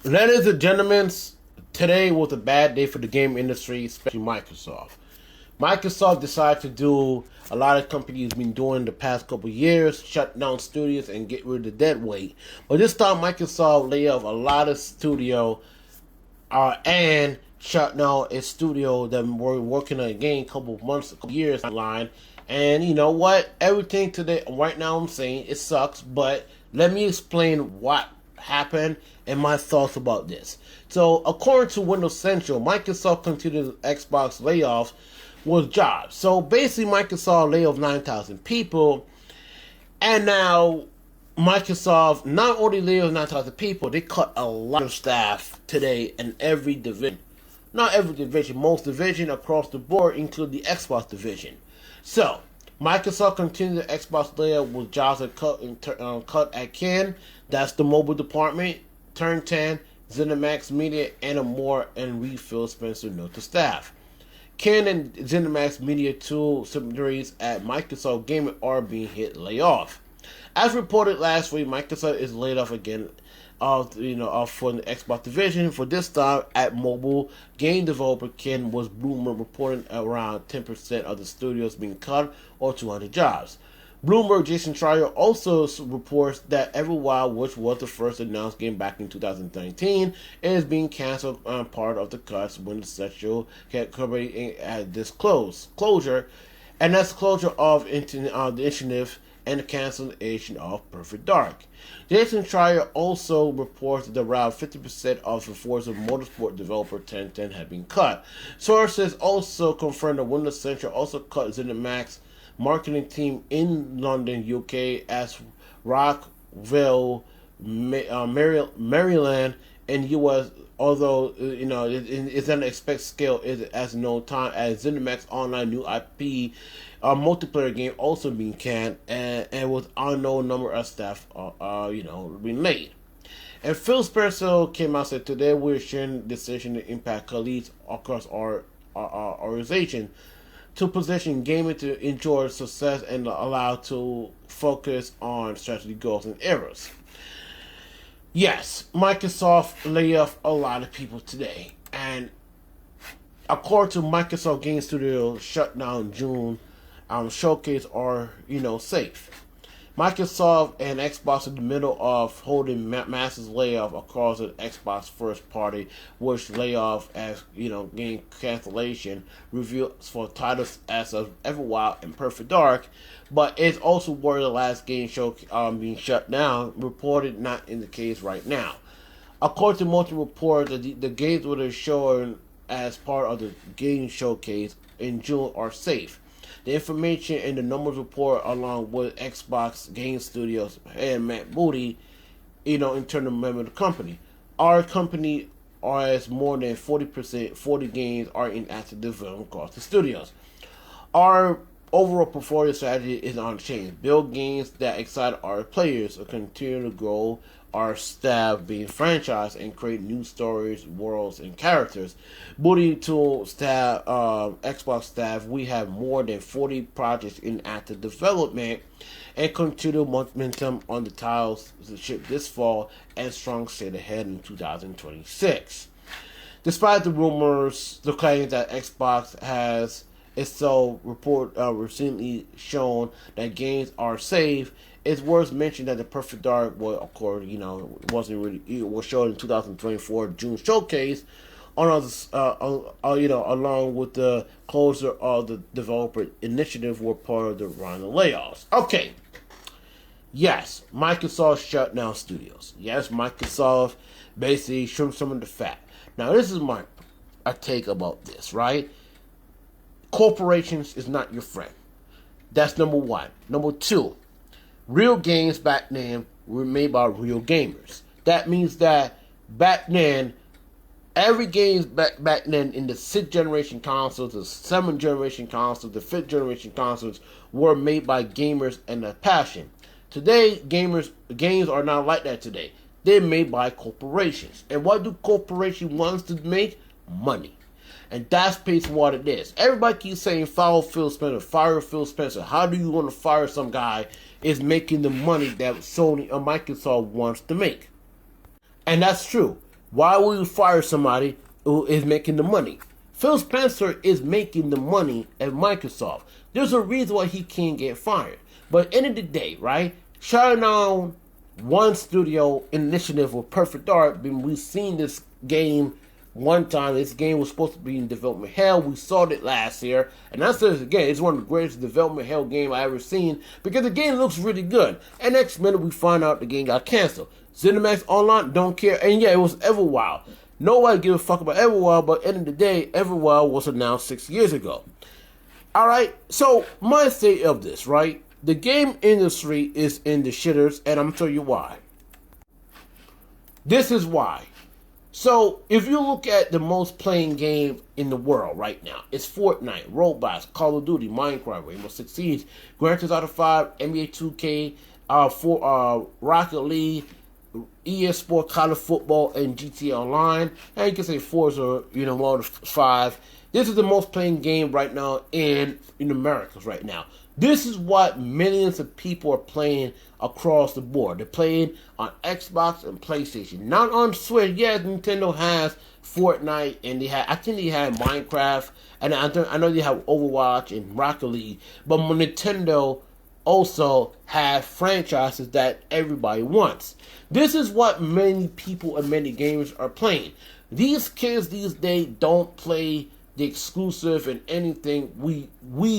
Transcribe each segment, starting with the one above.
Ladies and gentlemen, today was a bad day for the game industry, especially Microsoft. Microsoft decided to do a lot of companies been doing the past couple of years, shut down studios and get rid of the dead weight. But this time, Microsoft laid off a lot of studio and shut down a studio that were working on a game a couple of months, a couple of years online. And you know what? Everything today, right now, I'm saying it sucks, but let me explain what happened and my thoughts about this. So, according to Windows Central, Microsoft continued Xbox layoffs with jobs. So, basically, Microsoft laid off 9,000 people, and now Microsoft not only laid off 9,000 people, they cut a lot of staff today in every division. Not every division, most division across the board, including the Xbox division. So, Microsoft continued the Xbox layoff with jobs cut at Ken, that's the mobile department, Turn 10, ZeniMax Media, and more, and Phil Spencer note to staff. Ken and ZeniMax Media, two subsidiaries at Microsoft Gaming, are being hit layoff. As reported last week, Microsoft is laid off again for the Xbox division. For this time, at mobile game developer Ken was Bloomberg reporting around 10% of the studios being cut or 200 jobs. Bloomberg Jason Schreier also reports that Everwild, which was the first announced game back in 2019, is being canceled on part of the cuts when the sexual category at this closure, and that's closure of the initiative and the cancellation of Perfect Dark. Jason Schreier also reports that around 50% of the Forza Motorsport developer 1010 had been cut. Sources also confirmed that Windows Central also cut ZeniMax marketing team in London, UK, as Rockville, Maryland, and US. Although it's an expected scale as no time as ZeniMax Online new IP multiplayer game also being canned and with unknown number of staff being laid. And Phil Spencer came out and said today we're sharing decision to impact colleagues across our organization to position gaming to enjoy success and allow to focus on strategy goals and errors. Yes, Microsoft laid off a lot of people today, and according to Microsoft Game Studios shutdown June showcase are safe. Microsoft and Xbox in the middle of holding massive layoff across the Xbox first party, which layoff as game cancellation reviews for titles as of Everwild and Perfect Dark, but it's also where the last game show being shut down reported not in the case right now. According to multiple reports, the games that are shown as part of the game showcase in June are safe. The information in the numbers report, along with Xbox Game Studios and Matt Booty, internal member of the company. Our company has more than 40 games are in active development across the studios. Our overall portfolio strategy is unchanged. Build games that excite our players, continue to grow our staff being franchised and create new stories, worlds, and characters. Booty to staff, Xbox staff, we have more than 40 projects in active development and continue momentum on the titles to ship this fall and strong state ahead in 2026. Despite the rumors, the claims that Xbox has itself report recently shown that games are safe, it's worth mentioning that the Perfect Dark was, of course, wasn't really. It was shown in 2024 June showcase, along with the closure of the developer initiative, were part of the round of layoffs. Okay, yes, Microsoft shut down studios. Yes, Microsoft basically trimmed some of the fat. Now, this is my take about this, right? Corporations is not your friend. That's number one. Number two, real games back then were made by real gamers. That means that back then, every game back then in the 6th generation consoles, the 7th generation consoles, the 5th generation consoles were made by gamers and a passion. Today, games are not like that today. They're made by corporations. And what do corporations want to make? Money. And that's basically what it is. Everybody keeps saying fire Phil Spencer. How do you want to fire some guy is making the money that Sony or Microsoft wants to make? And that's true. Why would you fire somebody who is making the money? Phil Spencer is making the money at Microsoft. There's a reason why he can't get fired. But at the end of the day, right? Shutting down one studio initiative with Perfect Dark. We've seen this game one time. This game was supposed to be in development hell. We saw it last year. And I said this again, it's one of the greatest development hell game I ever seen because the game looks really good. And next minute we find out the game got canceled. ZeniMax Online don't care. And yeah, it was Everwild. Nobody gives a fuck about Everwild, but at the end of the day, Everwild was announced 6 years ago. Alright, so my state of this, right? The game industry is in the shitters, and I'm going to tell you why. This is why. So, if you look at the most playing game in the world right now, it's Fortnite, Roblox, Call of Duty, Minecraft, Rainbow Six Siege, Grand Theft Auto 5, NBA 2K, Rocket League, EA Sports, College Football, and GTA Online. And you can say Forza, one of the 5. This is the most playing game right now in America right now. This is what millions of people are playing across the board. They're playing on Xbox and PlayStation. Not on Switch. Yes, Nintendo has Fortnite, and I think they have Minecraft, and I know they have Overwatch and Rocket League. But Nintendo also have franchises that everybody wants. This is what many people and many gamers are playing. These kids these days don't play the exclusive and anything we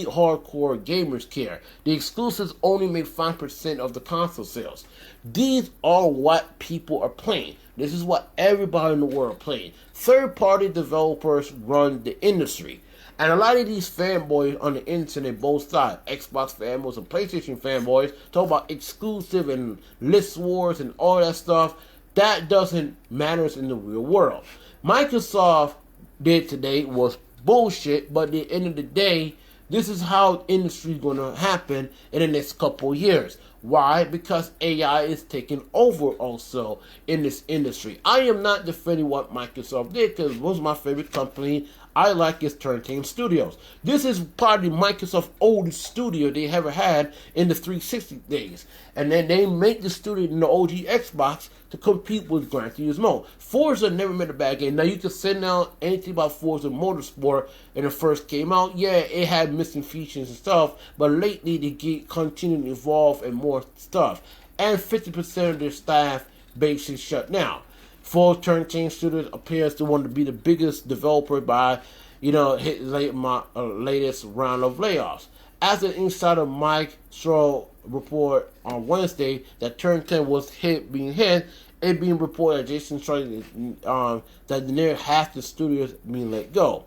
hardcore gamers care. The exclusives only make 5% of the console sales. These are what people are playing. This is what everybody in the world are playing. Third-party developers run the industry. And a lot of these fanboys on the internet, both sides, Xbox fanboys and PlayStation fanboys, talk about exclusive and list wars and all that stuff. That doesn't matter in the real world. Microsoft did today was bullshit, but at the end of the day, this is how the industry is going to happen in the next couple of years. Why? Because AI is taking over also in this industry. I am not defending what Microsoft did because it was my favorite company. I like is Turntable Studios. This is probably Microsoft's oldest studio they ever had in the 360 days. And then they make the studio in the OG Xbox to compete with Gran Turismo. Forza never made a bad game. Now you can say now anything about Forza Motorsport when it first came out. Yeah, it had missing features and stuff, but lately they continue to evolve and more stuff. And 50% of their staff base is shut down. Full Turntable Studios appears to want to be the biggest developer by, hit my latest round of layoffs. As an insider Mike Stroh report on Wednesday that Turntable was being hit, it being reported that Jason Schreier that near half the studios being let go.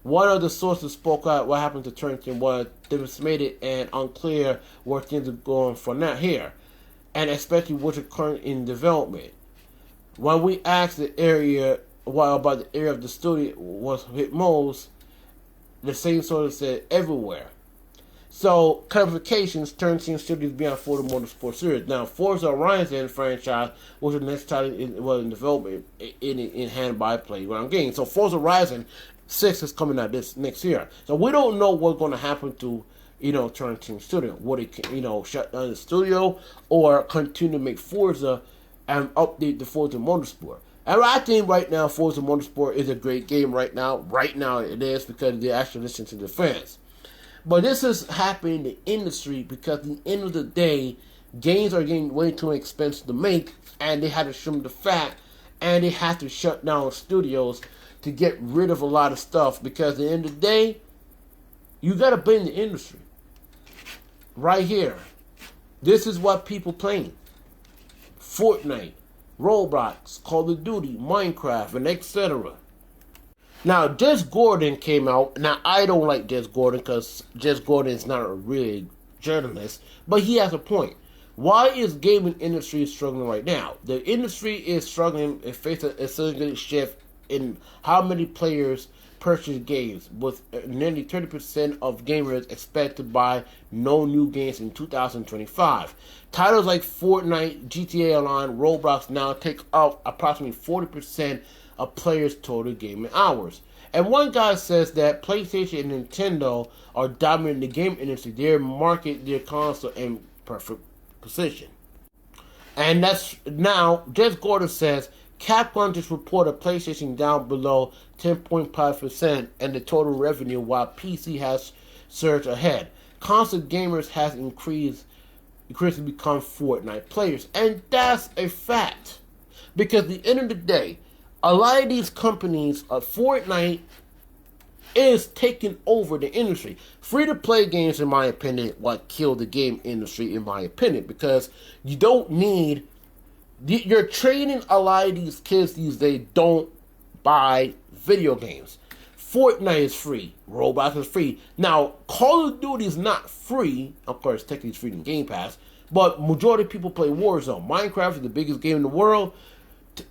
One of the sources spoke out what happened to Turntable was decimated and unclear where things are going for now here, and especially what's current in development. When we asked the area about the area of the studio was hit most, the same source said everywhere. So, clarifications, Turntable Studios beyond Forza Motorsport series. Now, Forza Horizon franchise was the next title in development in hand by Playground Games. So, Forza Horizon 6 is coming out this next year. So, we don't know what's going to happen to, Turntable Studio. Would it, shut down the studio or continue to make Forza and update the Forza Motorsport? And I think right now Forza Motorsport is a great game right now. Right now it is because they actually listen to the fans. But this is happening in the industry because at the end of the day, games are getting way too expensive to make, and they had to trim the fat, and they had to shut down studios to get rid of a lot of stuff because at the end of the day, you got to blame the industry. Right here. This is what people playing. Fortnite, Roblox, Call of Duty, Minecraft, and etc. Now, Jez Gordon came out. Now, I don't like Jez Gordon because Jez Gordon is not a really journalist, but he has a point. Why is gaming industry struggling right now? The industry is struggling and facing a significant shift in how many players purchase games, with nearly 30% of gamers expect to buy no new games in 2025. Titles like Fortnite, GTA Online, Roblox now take up approximately 40% of players' total gaming hours. And one guy says that PlayStation and Nintendo are dominating the game industry. They market their console in perfect position. And that's now, Jez Gordon says, Capcom just reported PlayStation down below 10.5% in the total revenue, while PC has surged ahead. Console gamers has increasingly become Fortnite players, and that's a fact. Because at the end of the day, a lot of these companies, Fortnite is taking over the industry. Free-to-play games, in my opinion, what killed the game industry, in my opinion, because you don't need... You're training a lot of these kids these days don't buy video games. Fortnite is free. Roblox is free. Now, Call of Duty is not free. Of course, technically it's free in Game Pass. But majority of people play Warzone. Minecraft is the biggest game in the world.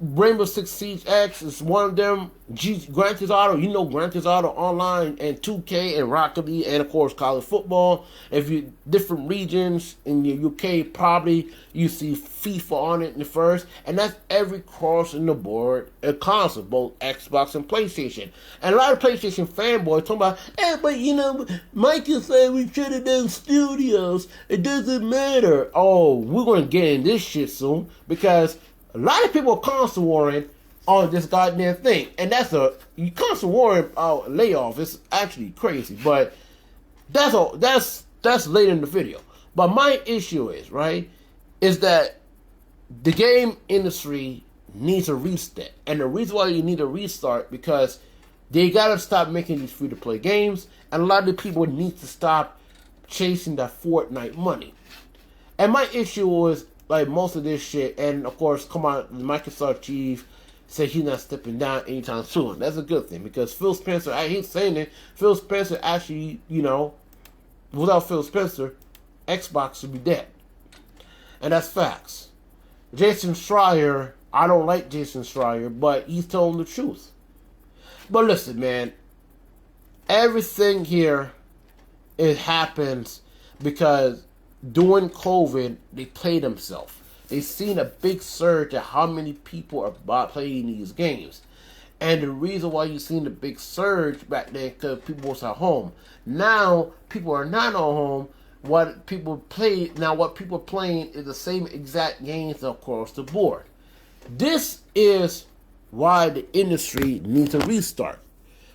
Rainbow Six Siege X is one of them. Grand Theft Auto, you know Grand Theft Auto Online and 2K and Rocket League and of course college football. If you different regions in the UK, probably you see FIFA on it in the first, and that's every cross in the board console, both Xbox and PlayStation. And a lot of PlayStation fanboys talking about, but you know, Michael said we should have done studios. It doesn't matter. Oh, we're gonna get in this shit soon because a lot of people are console warring on this goddamn thing. And that's console warring layoff. It's actually crazy. But that's later in the video. But my issue is that the game industry needs a reset. And the reason why you need a restart, because they gotta stop making these free-to-play games. And a lot of the people need to stop chasing that Fortnite money. And my issue is, like, most of this shit, and of course, come on, the Microsoft chief said he's not stepping down anytime soon. That's a good thing, because Phil Spencer, I hate saying it, Phil Spencer actually, you know, without Phil Spencer, Xbox would be dead. And that's facts. Jason Schreier, I don't like Jason Schreier, but he's telling the truth. But listen, man, everything here, it happens because during COVID, they played themselves. They seen a big surge at how many people are playing these games. And the reason why you seen the big surge back then, because people was at home. Now, people are not at home. What people are playing is the same exact games across the board. This is why the industry needs a restart.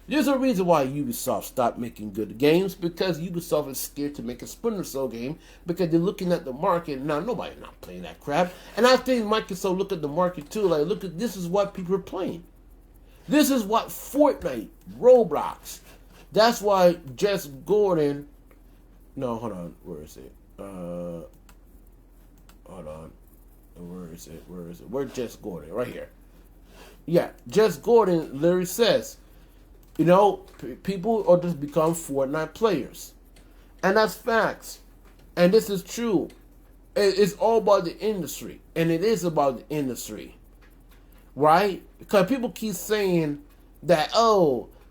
There's a reason why Ubisoft stopped making good games, because Ubisoft is scared to make a Splinter Cell game because they're looking at the market. Now, nobody's not playing that crap. And I think Microsoft look at the market too, like, look at this is what people are playing. This is what Fortnite, Roblox. That's why Jess Gordon... No, hold on. Where is it? Hold on. Where is it? Where's Jess Gordon? Right here. Yeah, Jess Gordon literally says, you know, people are just become Fortnite players. And that's facts. And this is true. It's all about the industry. And it is about the industry. Right? Because people keep saying that,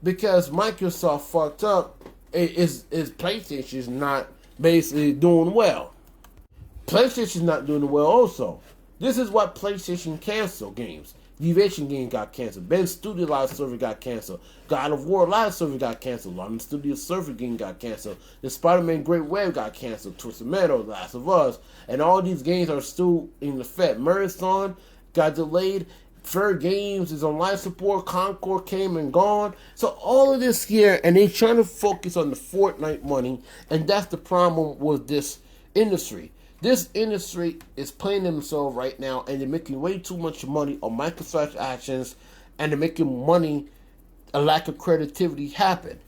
because Microsoft fucked up, is PlayStation's not basically doing well. PlayStation's not doing well also. This is what PlayStation canceled games. Deviation game got canceled. Ben Studio Live server got canceled. God of War Live server got canceled. London Studio server game got canceled. The Spider-Man Great Wave got canceled. Twisted Metal, Last of Us, and all these games are still in effect. Marathon got delayed. Fair Games is on live support. Concord came and gone. So all of this here, and they're trying to focus on the Fortnite money, and that's the problem with this industry. This industry is playing themselves right now, and they're making way too much money on Microsoft's actions, and they're making money, a lack of creativity happen.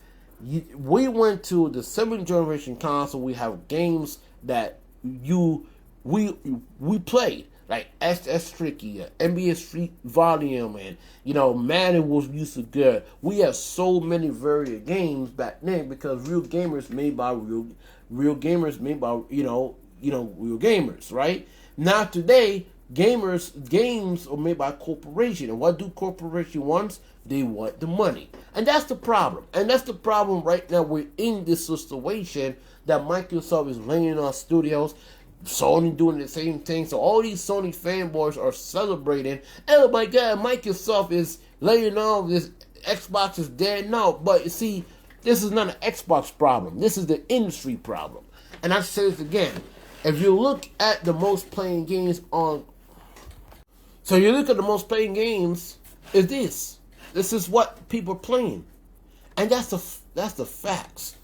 We went to the 7th generation console. We have games that we played, like SS Tricky, NBA Street Volume, and Madden was used to good. We had so many varied games back then because real gamers made by real gamers made by real gamers, right? Now today, games are made by corporation, and what do corporation wants? They want the money, and that's the problem. And that's the problem right now. We're in this situation that Microsoft is laying off studios. Sony doing the same thing. So all these Sony fanboys are celebrating. Oh my God, Microsoft is laying off. This Xbox is dead. No, but you see, this is not an Xbox problem. This is the industry problem. And I say this again. If you look at the most playing games on... So you look at the most playing games, is this. This is what people are playing. And that's the facts.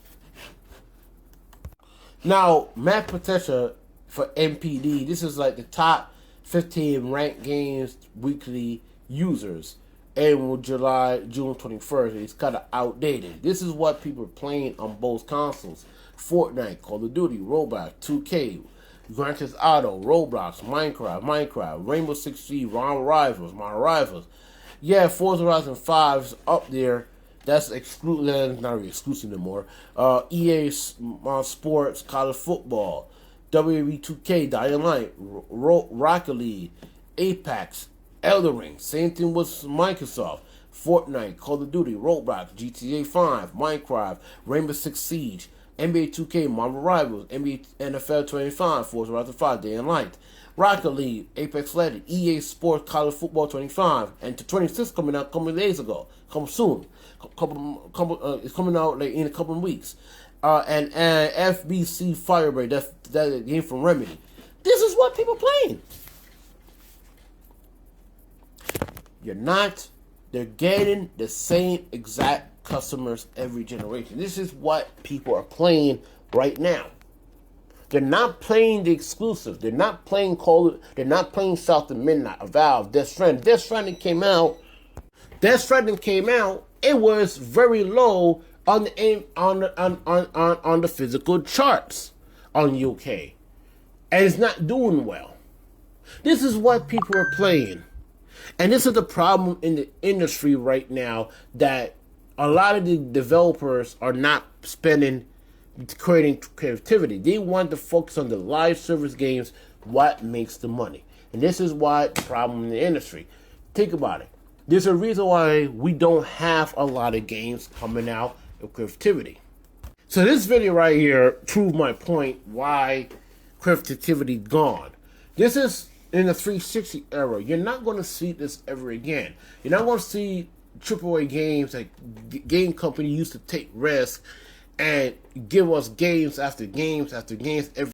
Now, Matt Patricia for MPD, this is like the top 15 ranked games weekly users. And with June 21st, it's kind of outdated. This is what people are playing on both consoles. Fortnite, Call of Duty, Roblox, 2K, Grand Theft Auto, Roblox, Minecraft, Rainbow Six Siege, My Rivals. Yeah, Forza Horizon 5 is up there. That's exclusive, not really exclusive anymore. EA Sports, College Football, WWE 2K, Dying Light, Rocket League, Apex, Elden Ring. Same thing with Microsoft. Fortnite, Call of Duty, Roblox, GTA 5, Minecraft, Rainbow Six Siege, NBA 2K, Marvel Rivals, NFL 25, Forza Horizon 5, Day and Light, Rocket League, Apex Legends, EA Sports, College Football 25, and to 26 coming out a couple of days ago. Come soon. It's coming out like in a couple of weeks. And FBC Firebreak, that's a game from Remedy. This is what people are playing. They're getting the same exact customers every generation. This is what people are playing right now. They're not playing the exclusive. They're not playing they're not playing South of Midnight, Valve, Death Stranding. Death Stranding came out. It was very low on the physical charts on UK, and it's not doing well. This is what people are playing. And this is the problem in the industry right now, that a lot of the developers are not creating creativity. They want to focus on the live service games, what makes the money. And this is why the problem in the industry. Think about it. There's a reason why we don't have a lot of games coming out of creativity. So this video right here proved my point why creativity gone. This is in the 360 era. You're not going to see this ever again. You're not going to see AAA games like game company used to take risks and give us games after games after games every